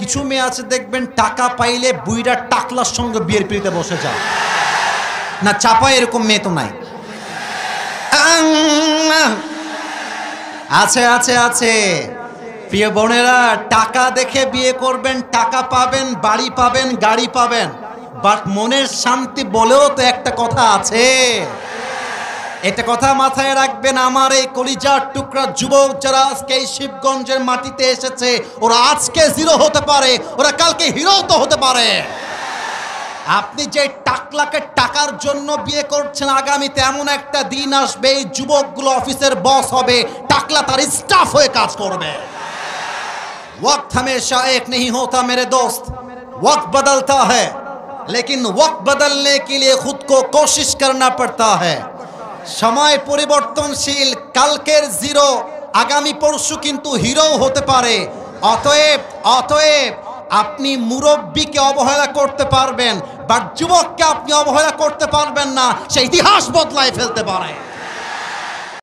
কিছু মেয়ে আছে দেখবেন টাকা পাইলে বুইরা টাকলার সঙ্গে বিয়ের পিড়িতে বসে যায় না, চাপা এরকম মেয়ে তো নাই? আছে আছে আছে। প্রিয় বোনেরা, টাকা দেখে বিয়ে করবেন, টাকা পাবেন, বাড়ি পাবেন, গাড়ি পাবেন, বাট মনের শান্তি বলেও তো একটা কথা আছে। এটা কথা মাথায় রাখবেন। আমার এই কলিজার টুকরা যুবক যারা আজকে এই শিবগঞ্জের মাটিতে এসেছে, ওরা আজকে জিরো হতে পারে, ওরা কালকে হিরো তো হতে পারে। আপনি যে টাকলাকে টাকার জন্য বিয়ে করছেন, আগামীতে এমন একটা দিন আসবে এই যুবকগুলো অফিসের বস হবে, টাকলা তার স্টাফ হয়ে কাজ করবে। वक्त हमेशा एक नहीं होता मेरे दोस्त, वक्त बदलता है, लेकिन वक्त बदलने के लिए खुद को कोशिश करना पड़ता है। समय পরিবর্তনশীল, কালকের জিরো আগামী পরশু কিন্তু হিরো হতে পারে। অতএব আপনি মুরব্বীকে অবহেলা করতে পারবেন, বাট যুবককে আপনি অবহেলা করতে পারবেন না, সে ইতিহাস বদলায় ফেলতে পারে।